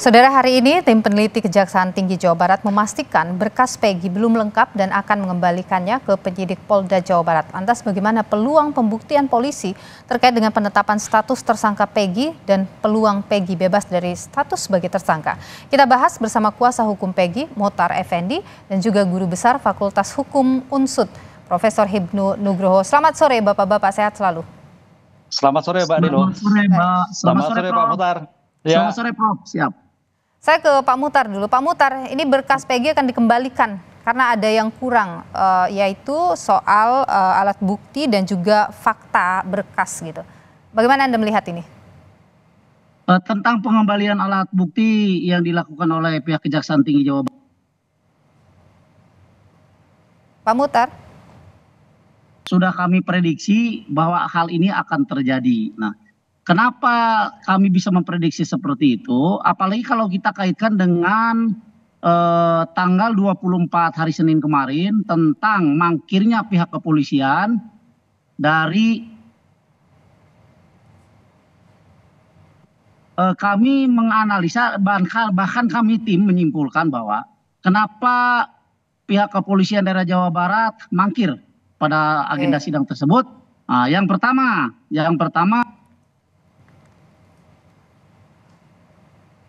Saudara, hari ini tim peneliti Kejaksaan Tinggi Jawa Barat memastikan berkas Peggy belum lengkap dan akan mengembalikannya ke penyidik Polda Jawa Barat. Lantas bagaimana peluang pembuktian polisi terkait dengan penetapan status tersangka Peggy dan peluang Peggy bebas dari status sebagai tersangka? Kita bahas bersama kuasa hukum Peggy, Motar Effendi, dan juga Guru Besar Fakultas Hukum UNSUD, Profesor Hibnu Nugroho. Selamat sore Bapak-Bapak, sehat selalu. Selamat sore Mbak Nino. Selamat sore Mbak. Selamat sore Pak Mutar. Ya. Selamat sore Prof. Siap. Saya ke Pak Mutar dulu. Pak Mutar, ini berkas Peggy akan dikembalikan karena ada yang kurang, yaitu soal alat bukti dan juga fakta berkas gitu. Bagaimana Anda melihat ini? Tentang pengembalian alat bukti yang dilakukan oleh pihak Kejaksaan Tinggi Jawa Barat. Pak Mutar? Sudah kami prediksi bahwa hal ini akan terjadi. Nah, kenapa kami bisa memprediksi seperti itu? Apalagi kalau kita kaitkan dengan tanggal 24 hari Senin kemarin tentang mangkirnya pihak kepolisian dari kami menganalisa, bahkan kami tim menyimpulkan bahwa kenapa pihak kepolisian daerah Jawa Barat mangkir pada agenda sidang tersebut. Nah, yang pertama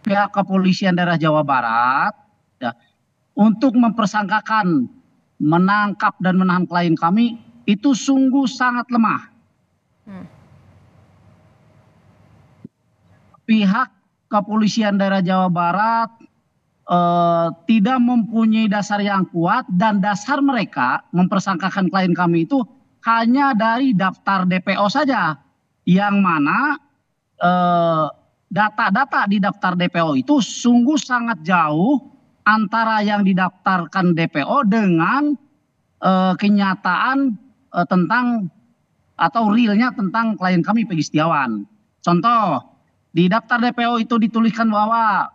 pihak kepolisian daerah Jawa Barat ya, untuk mempersangkakan, menangkap dan menahan klien kami itu sungguh sangat lemah. Pihak kepolisian daerah Jawa Barat tidak mempunyai dasar yang kuat, dan dasar mereka mempersangkakan klien kami itu hanya dari daftar DPO saja, yang mana data-data di daftar DPO itu sungguh sangat jauh antara yang didaftarkan DPO dengan kenyataan tentang atau realnya tentang klien kami Peggy Setiawan. Contoh, di daftar DPO itu dituliskan bahwa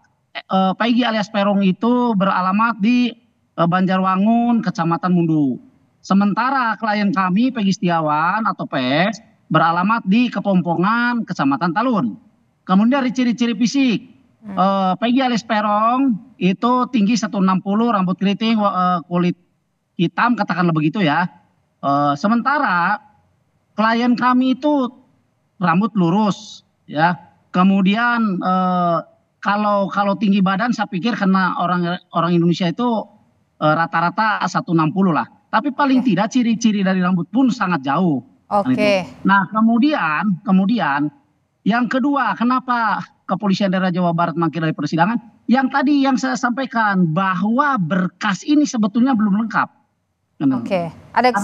Peggy alias Peron itu beralamat di Banjarwangun, Kecamatan Mundu. Sementara klien kami Peggy Setiawan atau PS beralamat di Kepompongan, Kecamatan Talun. Kemudian dari ciri-ciri fisik, Peggy alias Peron itu tinggi 160, rambut keriting, kulit hitam, katakanlah begitu ya. Sementara klien kami itu rambut lurus, ya. Kemudian kalau tinggi badan saya pikir karena orang Indonesia itu rata-rata 160 lah. Tapi paling tidak ciri-ciri dari rambut pun sangat jauh. Nah, kemudian yang kedua, kenapa kepolisian daerah Jawa Barat mangkir dari persidangan? Yang tadi yang saya sampaikan bahwa berkas ini sebetulnya belum lengkap. Ada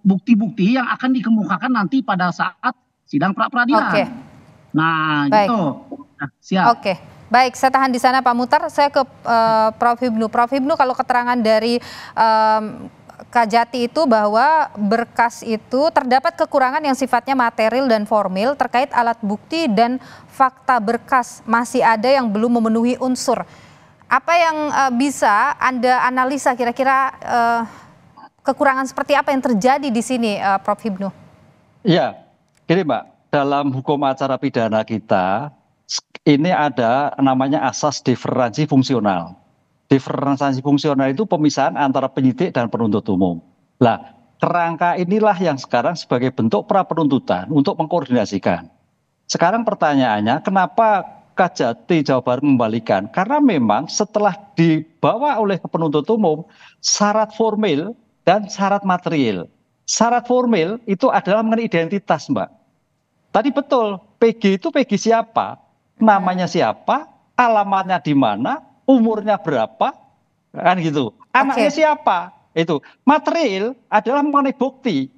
bukti-bukti yang akan dikemukakan nanti pada saat sidang pra-peradilan. Nah, baik. Gitu. Nah, siap. Baik, saya tahan di sana Pak Mutar. Saya ke Prof Hibnu. Prof Hibnu, kalau keterangan dari Kajati itu bahwa berkas itu terdapat kekurangan yang sifatnya material dan formil terkait alat bukti dan fakta berkas, masih ada yang belum memenuhi unsur. Apa yang bisa Anda analisa kira-kira kekurangan seperti apa yang terjadi di sini, Prof Hibnu? Ya, gini Mbak, dalam hukum acara pidana kita ini ada namanya asas diferensiasi fungsional. Diferensiasi fungsional itu pemisahan antara penyidik dan penuntut umum. Nah, kerangka inilah yang sekarang sebagai bentuk pra penuntutan untuk mengkoordinasikan. Sekarang pertanyaannya, kenapa Kajati Jawa Barat membalikan? Karena memang setelah dibawa oleh penuntut umum, syarat formil dan syarat material. Syarat formil itu adalah mengenai identitas, Mbak. Tadi betul, Peggy itu Peggy siapa? Namanya siapa? Alamatnya di mana? Umurnya berapa? Kan gitu. Anaknya siapa? Itu. Material adalah mengenai bukti.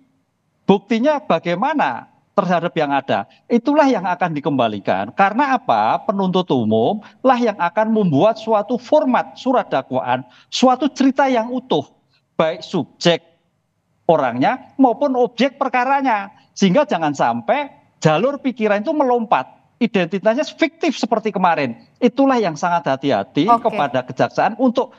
Buktinya bagaimana terhadap yang ada. Itulah yang akan dikembalikan. Karena apa? Penuntut umum lah yang akan membuat suatu format surat dakwaan, suatu cerita yang utuh. Baik subjek orangnya maupun objek perkaranya. Sehingga jangan sampai jalur pikiran itu melompat. Identitasnya fiktif seperti kemarin. Itulah yang sangat hati-hati kepada kejaksaan untuk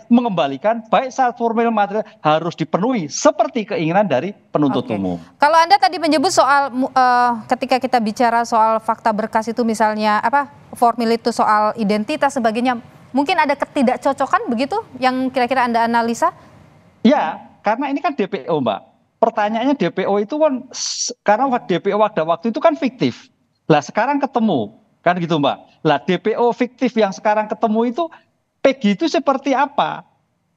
mengembalikan baik syarat formil material harus dipenuhi seperti keinginan dari penuntut umum. Kalau Anda tadi menyebut soal ketika kita bicara soal fakta berkas itu misalnya formil itu soal identitas sebagainya, mungkin ada ketidakcocokan begitu yang kira-kira Anda analisa? Ya, karena ini kan DPO, Mbak. Pertanyaannya DPO itu kan karena DPO pada waktu itu kan fiktif. Lah sekarang ketemu. Kan gitu Mbak. Lah DPO fiktif yang sekarang ketemu itu Peggy itu seperti apa?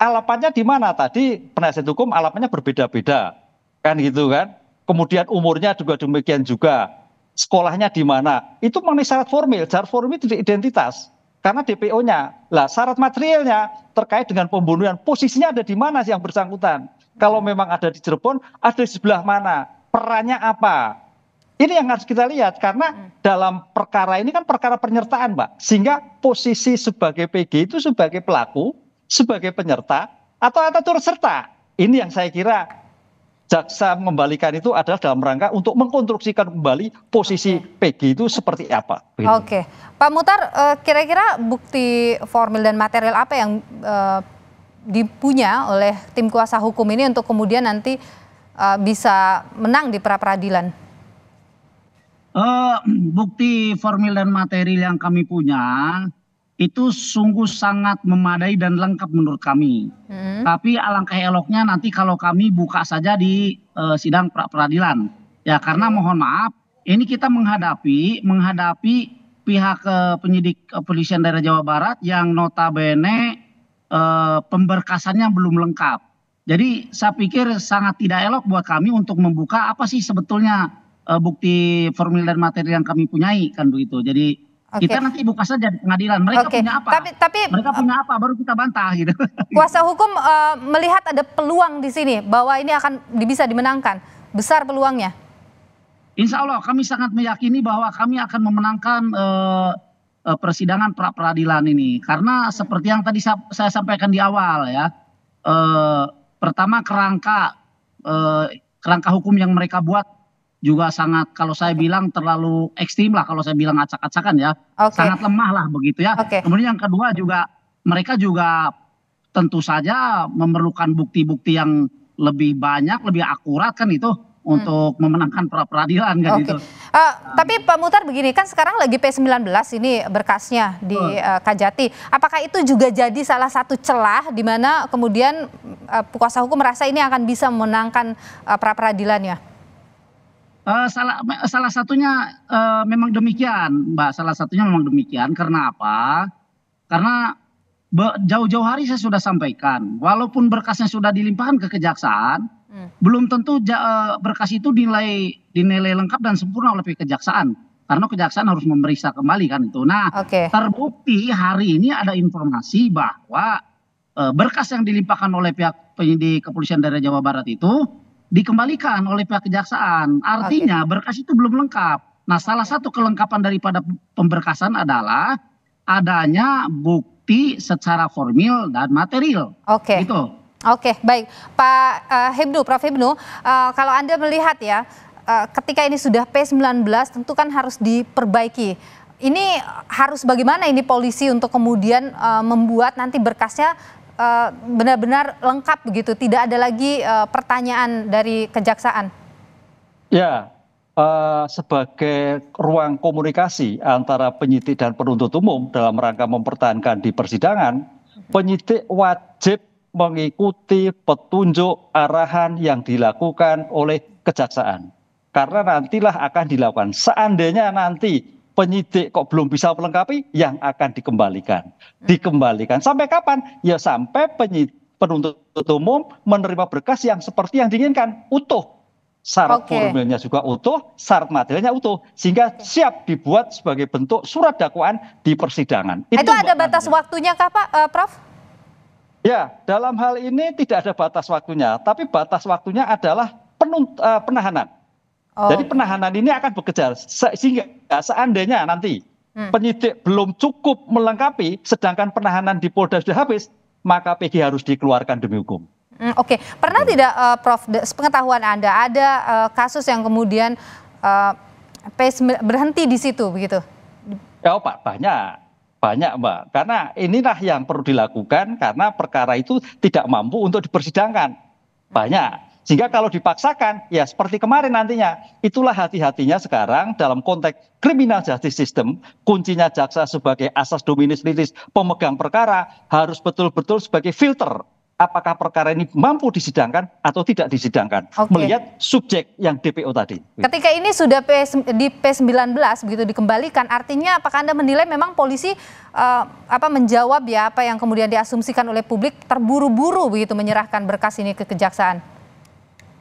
Alamatnya di mana? Tadi penasihat hukum alamatnya berbeda-beda. Kan gitu kan. Kemudian umurnya juga demikian juga. Sekolahnya di mana? Itu mengenai syarat formil. Syarat formil itu identitas. Karena DPO-nya. Lah syarat materialnya terkait dengan pembunuhan. Posisinya ada di mana sih yang bersangkutan? Kalau memang ada di Cirebon, ada di sebelah mana? Perannya apa? Ini yang harus kita lihat karena dalam perkara ini kan perkara penyertaan, Mbak. Sehingga posisi sebagai PG itu sebagai pelaku, sebagai penyerta atau turut serta. Ini yang saya kira jaksa mengembalikan itu adalah dalam rangka untuk mengkonstruksikan kembali posisi PG itu seperti apa. Oke, Pak Muhtar, kira-kira bukti formil dan material apa yang dipunya oleh tim kuasa hukum ini untuk kemudian nanti bisa menang di pra-peradilan? Bukti formil dan material yang kami punya itu sungguh sangat memadai dan lengkap menurut kami. Tapi alangkah eloknya nanti kalau kami buka saja di sidang pra-peradilan. Ya karena mohon maaf, ini kita menghadapi pihak penyidik kepolisian daerah Jawa Barat yang notabene pemberkasannya belum lengkap. Jadi saya pikir sangat tidak elok buat kami untuk membuka apa sih sebetulnya bukti formil dan materi yang kami punyai kan begitu. Jadi kita nanti buka saja di pengadilan. Mereka punya apa? Mereka punya apa? Baru kita bantah gitu. Kuasa hukum melihat ada peluang di sini bahwa ini akan bisa dimenangkan. Besar peluangnya. Insya Allah kami sangat meyakini bahwa kami akan memenangkan persidangan pra-peradilan ini. Karena seperti yang tadi saya sampaikan di awal ya. Pertama kerangka hukum yang mereka buat juga sangat, kalau saya bilang terlalu ekstrim lah, kalau saya bilang acak-acakan ya, sangat lemah lah begitu ya. Kemudian yang kedua juga mereka juga tentu saja memerlukan bukti-bukti yang lebih banyak, lebih akurat kan itu untuk memenangkan pra-peradilan kan gitu. Tapi Pak Muhtar begini, kan sekarang lagi P19 ini berkasnya di Kajati. Apakah itu juga jadi salah satu celah di mana kemudian kuasa hukum merasa ini akan bisa memenangkan pra-peradilannya? Salah satunya memang demikian, Mbak. Salah satunya memang demikian. Karena apa? Karena jauh-jauh hari saya sudah sampaikan, walaupun berkasnya sudah dilimpahkan ke kejaksaan, belum tentu berkas itu dinilai lengkap dan sempurna oleh kejaksaan. Karena kejaksaan harus memeriksa kembali kan itu. Nah, terbukti hari ini ada informasi bahwa berkas yang dilimpahkan oleh pihak penyidik kepolisian daerah Jawa Barat itu dikembalikan oleh pihak kejaksaan. Artinya berkas itu belum lengkap. Nah, salah satu kelengkapan daripada pemberkasan adalah adanya bukti secara formil dan material. Gitu. Oke, baik. Prof. Hibnu, kalau Anda melihat ya, ketika ini sudah P19 tentu kan harus diperbaiki. Ini harus bagaimana ini polisi untuk kemudian membuat nanti berkasnya benar-benar lengkap begitu, tidak ada lagi pertanyaan dari kejaksaan? Ya, sebagai ruang komunikasi antara penyidik dan penuntut umum dalam rangka mempertahankan di persidangan, penyidik wajib mengikuti petunjuk arahan yang dilakukan oleh kejaksaan. Karena nantilah akan dilakukan. Seandainya nanti penyidik kok belum bisa melengkapi, yang akan dikembalikan. Dikembalikan sampai kapan? Ya sampai penuntut umum menerima berkas yang seperti yang diinginkan, utuh. Syarat formilnya juga utuh, syarat materialnya utuh. Sehingga siap dibuat sebagai bentuk surat dakwaan di persidangan. Itu ada batas waktunya kah Pak, Prof? Ya, dalam hal ini tidak ada batas waktunya. Tapi batas waktunya adalah penahanan. Jadi penahanan ini akan bekerja sehingga seandainya nanti penyidik belum cukup melengkapi, sedangkan penahanan di Polda sudah habis, maka PG harus dikeluarkan demi hukum. Pernah tidak Prof, sepengetahuan Anda ada kasus yang kemudian berhenti di situ begitu? Ya Pak, banyak. Banyak, Mbak. Karena inilah yang perlu dilakukan karena perkara itu tidak mampu untuk dipersidangkan. Banyak. Sehingga kalau dipaksakan, ya seperti kemarin nantinya. Itulah hati-hatinya sekarang dalam konteks criminal justice system, kuncinya jaksa sebagai asas dominus litis pemegang perkara harus betul-betul sebagai filter. Apakah perkara ini mampu disidangkan atau tidak disidangkan. Oke. Melihat subjek yang DPO tadi. Ketika ini sudah di P19 begitu dikembalikan, artinya apakah Anda menilai memang polisi menjawab ya apa yang kemudian diasumsikan oleh publik, terburu-buru begitu menyerahkan berkas ini ke kejaksaan?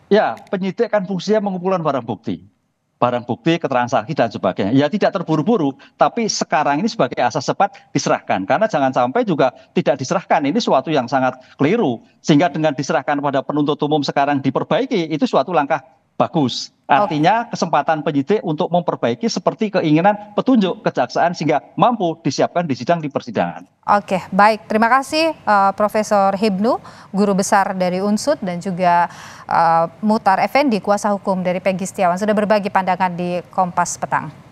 Ya, penyidik kan fungsinya mengumpulkan barang bukti, keterangan saksi dan sebagainya. Ya tidak terburu-buru, tapi sekarang ini sebagai asas cepat diserahkan. Karena jangan sampai juga tidak diserahkan, ini suatu yang sangat keliru. Sehingga dengan diserahkan pada penuntut umum sekarang diperbaiki, itu suatu langkah bagus. Artinya kesempatan penyidik untuk memperbaiki seperti keinginan petunjuk kejaksaan sehingga mampu disiapkan di sidang di persidangan. Oke, baik. Terima kasih Profesor Hibnu, Guru Besar dari Unsud, dan juga Muhtar Effendi, Kuasa Hukum dari Peggy Setiawan, sudah berbagi pandangan di Kompas Petang.